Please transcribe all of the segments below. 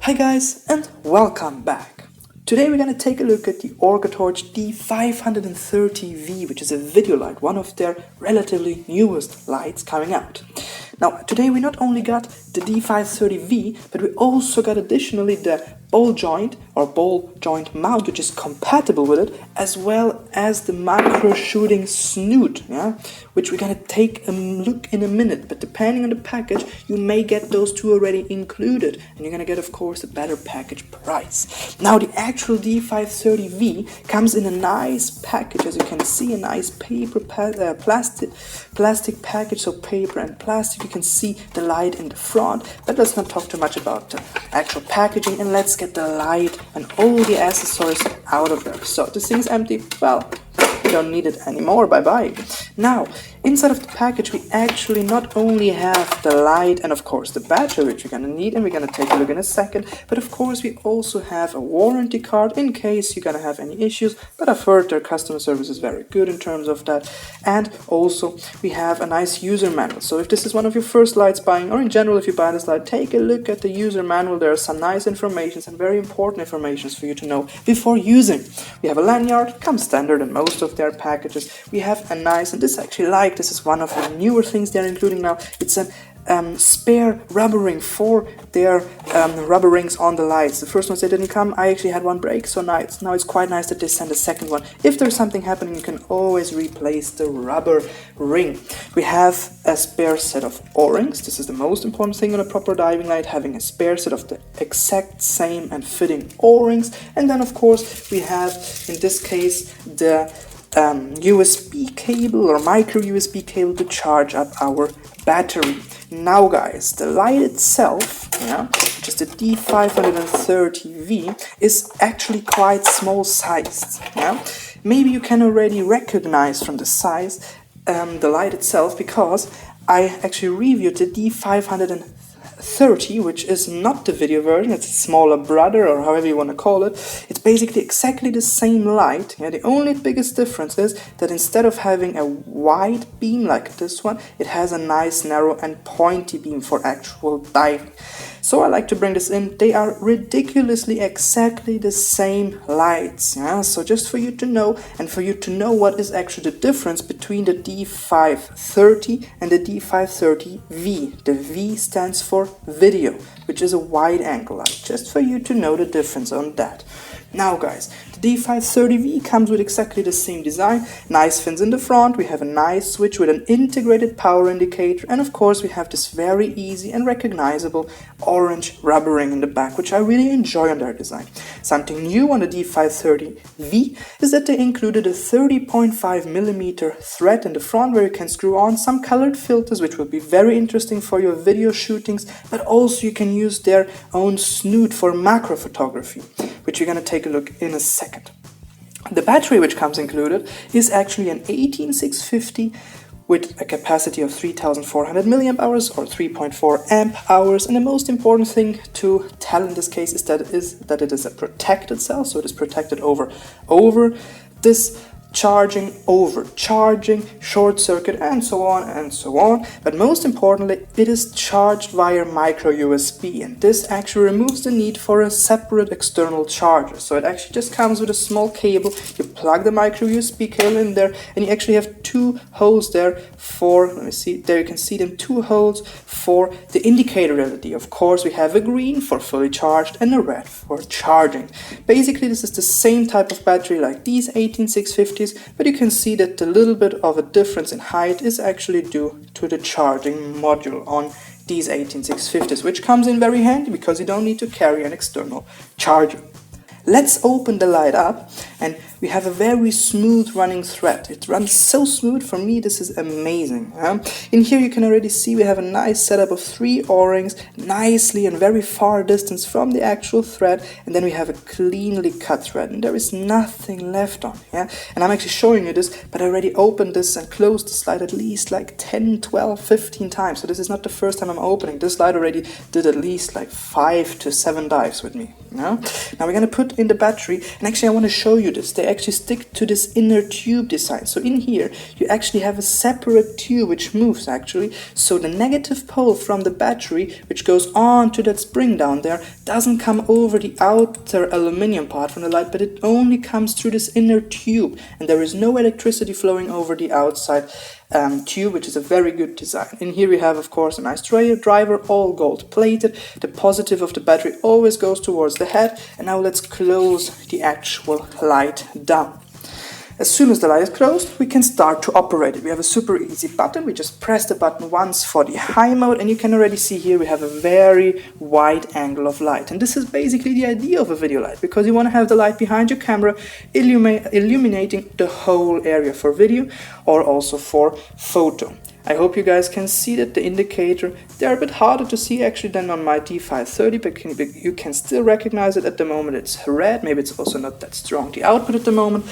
Hi guys, and welcome back. Today we're going to take a look at the Orcatorch D530V, which is a video light, one of their relatively newest lights coming out. Now, today we not only got the D530V, but we also got additionally the ball joint mount, which is compatible with it, as well as the micro shooting snoot, which we're gonna take a look in a minute. But depending on the package, you may get those two already included, and you're gonna get, of course, a better package price. Now, the actual D530V comes in a nice package, as you can see, a nice paper plastic package, so paper and plastic. You can see the light in the front, but let's not talk too much about the actual packaging, and let's get the light and all the accessories out of there. So this thing's empty. Well, we don't need it anymore. Bye bye. Now, inside of the package, we actually not only have the light and of course the battery, which we're gonna need, and we're gonna take a look in a second, but of course we also have a warranty card in case you're gonna have any issues. But I've heard their customer service is very good in terms of that. And also we have a nice user manual. So if this is one of your first lights buying, or in general if you buy this light, take a look at the user manual. There are some nice information and very important information for you to know before using. We have a lanyard, comes standard in most of their packages. We have a nice, and this actually this is one of the newer things they're including now. It's a spare rubber ring for their rubber rings on the lights. The first ones they didn't come. I actually had one break, so now it's quite nice that they send a second one. If there's something happening, you can always replace the rubber ring. We have a spare set of O-rings. This is the most important thing on a proper diving light, having a spare set of the exact same and fitting O-rings. And then of course we have, in this case, the USB cable or micro USB cable to charge up our battery. Now guys, the light itself, which is the D530V, is actually quite small sized. Maybe you can already recognize from the size the light itself, because I actually reviewed the D530, which is not the video version. It's a smaller brother, or however you want to call it. It's basically exactly the same light. The only biggest difference is that instead of having a wide beam like this one, it has a nice narrow and pointy beam for actual diving. So I like to bring this in. They are ridiculously exactly the same lights. So just for you to know, and for you to know what is actually the difference between the D530 and the D530V. The V stands for video, which is a wide angle light. Just for you to know the difference on that. Now guys, the D530V comes with exactly the same design. Nice fins in the front, we have a nice switch with an integrated power indicator, and of course we have this very easy and recognizable orange rubber ring in the back, which I really enjoy on their design. Something new on the D530V is that they included a 30.5mm thread in the front where you can screw on some colored filters, which will be very interesting for your video shootings, but also you can use their own snoot for macro photography, which we're going to take a look in a second. The battery which comes included is actually an 18650 with a capacity of 3400 milliamp hours or 3.4 amp hours, and the most important thing to tell in this case is that it is a protected cell, so it is protected over this charging, overcharging, short circuit, and so on and so on. But most importantly, it is charged via micro USB, and this actually removes the need for a separate external charger. So it actually just comes with a small cable. You plug the micro USB cable in there, and you actually have two holes there for, let me see, there you can see them, two holes for the indicator LED. Of course, we have a green for fully charged and a red for charging. Basically, this is the same type of battery like these 18650s, but you can see that the little bit of a difference in height is actually due to the charging module on these 18650s, which comes in very handy because you don't need to carry an external charger. Let's open the light up, and we have a very smooth running thread. It runs so smooth. For me, this is amazing. In here you can already see we have a nice setup of 3 O-rings, nicely and very far distance from the actual thread, and then we have a cleanly cut thread, and there is nothing left on. And I'm actually showing you this, but I already opened this and closed the slide at least like 10, 12, 15 times. So this is not the first time I'm opening. This light already did at least like 5 to 7 dives with me. Now we're going to put in the battery, and actually I want to show you this. They actually stick to this inner tube design. So in here, you actually have a separate tube which moves actually. So the negative pole from the battery, which goes on to that spring down there, doesn't come over the outer aluminium part from the light, but it only comes through this inner tube. And there is no electricity flowing over the outside tube, which is a very good design. In here we have, of course, a nice driver, all gold plated. The positive of the battery always goes towards the head. And now let's close the actual light down. As soon as the light is closed, we can start to operate it. We have a super easy button. We just press the button once for the high mode, and you can already see here we have a very wide angle of light. And this is basically the idea of a video light, because you want to have the light behind your camera illuminating the whole area for video or also for photo. I hope you guys can see that the indicator, they're a bit harder to see actually than on my D530, but you can still recognize it. At the moment it's red, maybe it's also not that strong, the output at the moment.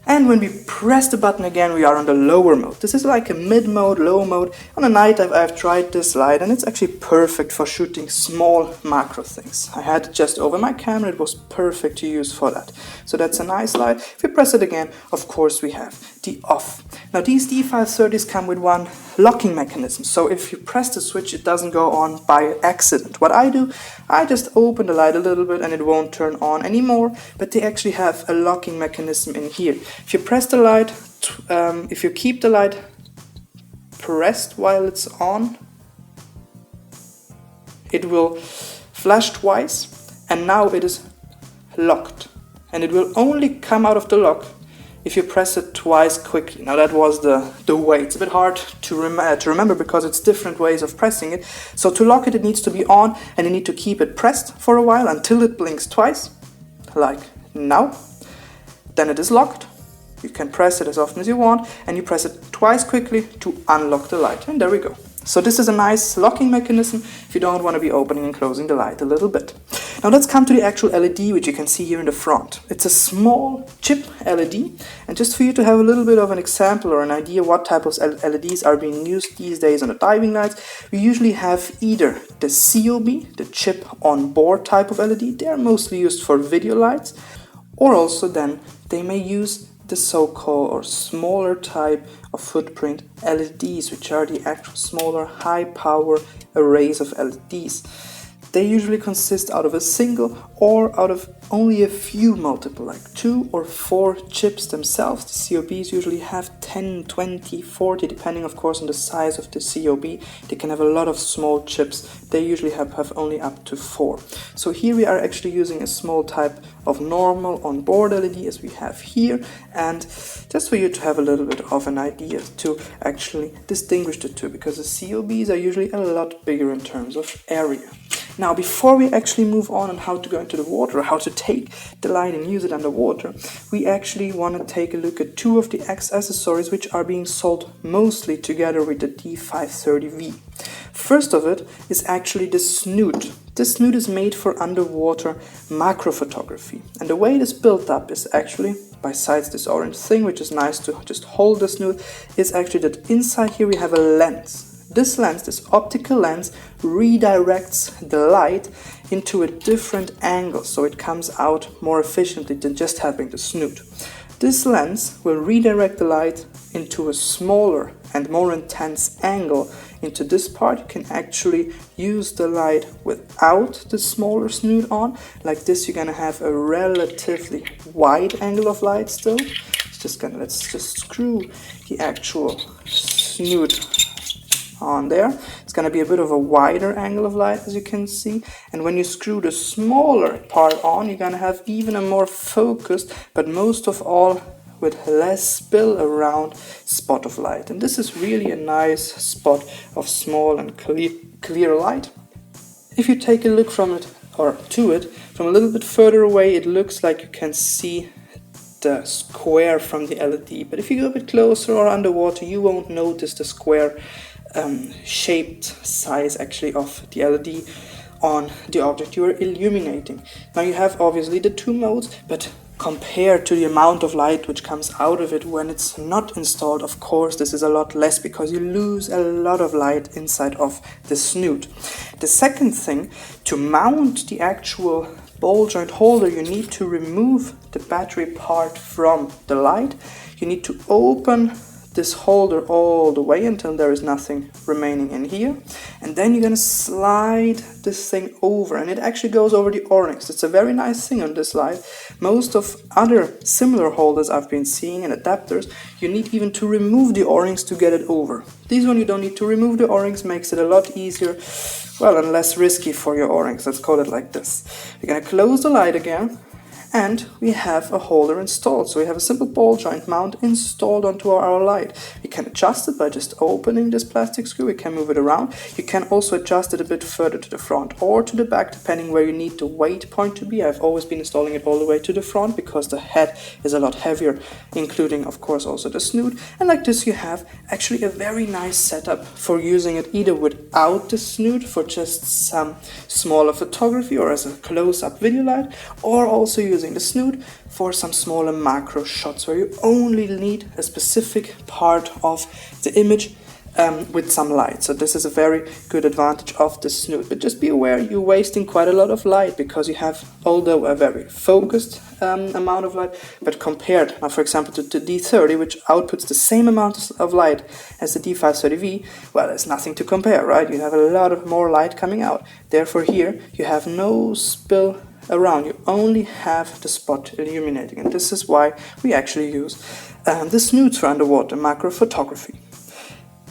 And when we press the button again, we are on the lower mode. This is like a mid mode, low mode. On a night I've tried this light, and it's actually perfect for shooting small macro things. I had it just over my camera, it was perfect to use for that. So that's a nice light. If we press it again, of course we have the off. Now these D530s come with one locking mechanism. So if you press the switch, it doesn't go on by accident. What I do, I just open the light a little bit and it won't turn on anymore. But they actually have a locking mechanism in here. If you press the light, if you keep the light pressed while it's on, it will flash twice, and now it is locked. And it will only come out of the lock if you press it twice quickly. Now that was the way. It's a bit hard to remember because it's different ways of pressing it. So to lock it, it needs to be on, and you need to keep it pressed for a while until it blinks twice, like now. Then it is locked. You can press it as often as you want, and you press it twice quickly to unlock the light. And there we go. So this is a nice locking mechanism if you don't want to be opening and closing the light a little bit. Now let's come to the actual LED, which you can see here in the front. It's a small chip LED, and just for you to have a little bit of an example or an idea what type of LEDs are being used these days on the diving lights, we usually have either the COB, the chip on board type of LED. They are mostly used for video lights, or also then they may use the so-called or smaller type of footprint LEDs, which are the actual smaller high power arrays of LEDs. They usually consist out of a single or out of only a few multiple, like 2 or 4 chips themselves. The COBs usually have 10, 20, 40, depending of course on the size of the COB. They can have a lot of small chips. They usually have only up to 4. So here we are actually using a small type of normal on-board LED as we have here, and just for you to have a little bit of an idea to actually distinguish the two, because the COBs are usually a lot bigger in terms of area. Now, before we actually move on how to go into the water, how to take the light and use it underwater, we actually want to take a look at 2 of the accessories which are being sold mostly together with the D530V. First of it is actually the snoot. This snoot is made for underwater macro photography, and the way it is built up is actually, besides this orange thing, which is nice to just hold the snoot, is actually that inside here we have a lens. This lens, this optical lens, redirects the light into a different angle, so it comes out more efficiently than just having the snoot. This lens will redirect the light into a smaller and more intense angle into this part. You can actually use the light without the smaller snoot on. Like this, you're gonna have a relatively wide angle of light still. Let's just screw the actual snoot on there. It's going to be a bit of a wider angle of light, as you can see, and when you screw the smaller part on, you're going to have even a more focused, but most of all with less spill around spot of light. And this is really a nice spot of small and clear light. If you take a look from it, or to it, from a little bit further away, it looks like you can see the square from the LED, but if you go a bit closer or underwater, you won't notice the square shaped size actually of the LED on the object you are illuminating. Now you have obviously the 2 modes, but compared to the amount of light which comes out of it when it's not installed, of course this is a lot less, because you lose a lot of light inside of the snoot. The second thing, to mount the actual ball joint holder, you need to remove the battery part from the light. You need to open this holder all the way until there is nothing remaining in here, and then you're gonna slide this thing over, and it actually goes over the O-rings. It's a very nice thing on this light. Most of other similar holders I've been seeing and adapters, you need even to remove the O-rings to get it over. This one you don't need to remove the O-rings, makes it a lot easier, well, and less risky for your O-rings. Let's call it like this. You're gonna close the light again, and we have a holder installed. So we have a simple ball joint mount installed onto our light. We can adjust it by just opening this plastic screw. We can move it around. You can also adjust it a bit further to the front or to the back, depending where you need the weight point to be. I've always been installing it all the way to the front because the head is a lot heavier, including of course also the snoot. And like this you have actually a very nice setup for using it either without the snoot for just some smaller photography or as a close-up video light, or also using the snoot for some smaller macro shots where you only need a specific part of the image with some light. So this is a very good advantage of the snoot. But just be aware you're wasting quite a lot of light because you have, although a very focused amount of light, but compared now for example to the D30, which outputs the same amount of light as the D530V, well, there's nothing to compare, right? You have a lot of more light coming out. Therefore here you have no spill around, you only have the spot illuminating, and this is why we actually use the snoots for underwater macro photography.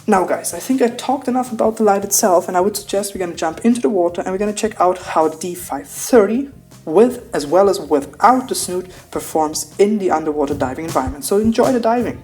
Now guys, I think I talked enough about the light itself, and I would suggest we're going to jump into the water and we're going to check out how the D530 with as well as without the snoot performs in the underwater diving environment. So enjoy the diving!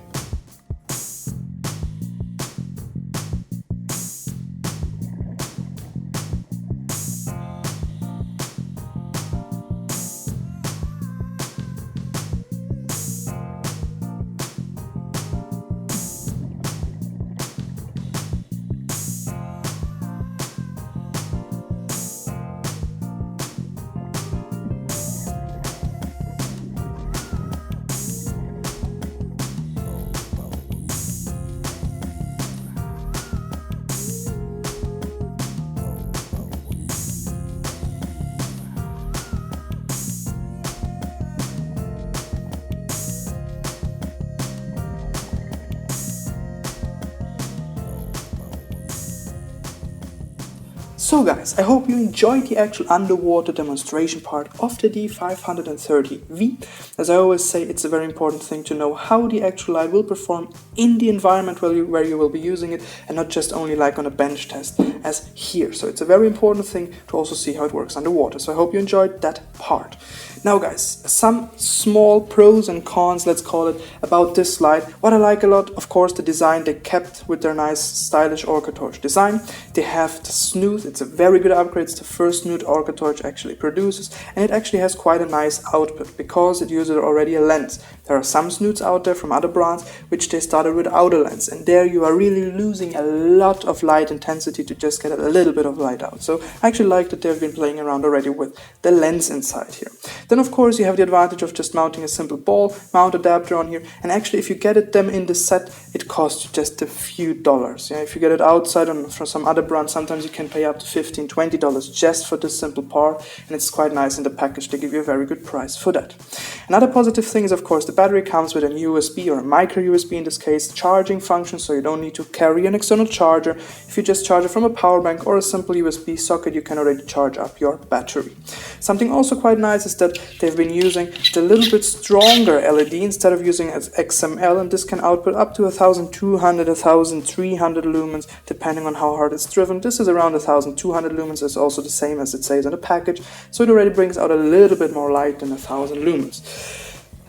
So guys, I hope you enjoyed the actual underwater demonstration part of the D530V. As I always say, it's a very important thing to know how the actual light will perform in the environment where you will be using it, and not just only like on a bench test as here. So it's a very important thing to also see how it works underwater. So I hope you enjoyed that part. Now guys, some small pros and cons, let's call it, about this light. What I like a lot, of course, the design they kept with their nice stylish Orcatorch design. They have the snoot, it's a very good upgrade, it's the first snoot Orcatorch actually produces, and it actually has quite a nice output because it uses already a lens. There are some snoots out there from other brands which they started without a lens, and there you are really losing a lot of light intensity to just get a little bit of light out. So I actually like that they've been playing around already with the lens inside here. Then of course you have the advantage of just mounting a simple ball mount adapter on here, and actually if you get them in the set it costs you just a few dollars. Yeah, if you get it outside from some other brand, sometimes you can pay up to $15–20 just for this simple part, and it's quite nice in the package. They give you a very good price for that. Another positive thing is of course the battery comes with an USB or a micro USB in this case charging function, so you don't need to carry an external charger. If you just charge it from a power bank or a simple USB socket, you can already charge up your battery. Something also quite nice is that they've been using the little bit stronger LED instead of using as XML, and this can output up to 1200, 1300 lumens depending on how hard it's driven. This is around 1200 lumens, is also the same as it says on the package, so it already brings out a little bit more light than 1000 lumens.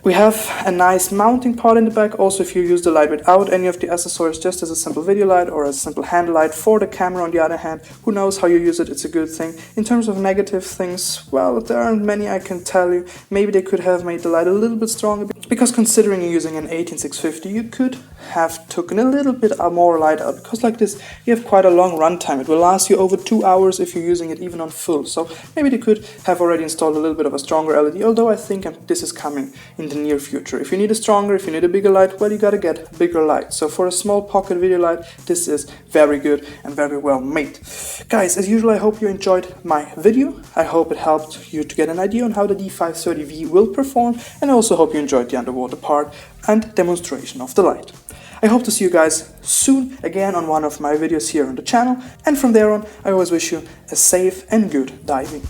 We have a nice mounting part in the back, also if you use the light without any of the accessories, just as a simple video light or a simple hand light for the camera on the other hand. Who knows how you use it, it's a good thing. In terms of negative things, well, there aren't many I can tell you. Maybe they could have made the light a little bit stronger, because considering you're using an 18650, you could have taken a little bit more light out, because like this you have quite a long runtime. It will last you over 2 hours if you're using it even on full. So maybe they could have already installed a little bit of a stronger LED, although I think this is coming in the near future. If you need a stronger, if you need a bigger light, well, you gotta get a bigger light. So for a small pocket video light, this is very good and very well made. Guys, as usual, I hope you enjoyed my video. I hope it helped you to get an idea on how the D530V will perform, and I also hope you enjoyed the underwater part and demonstration of the light. I hope to see you guys soon again on one of my videos here on the channel, and from there on I always wish you a safe and good diving.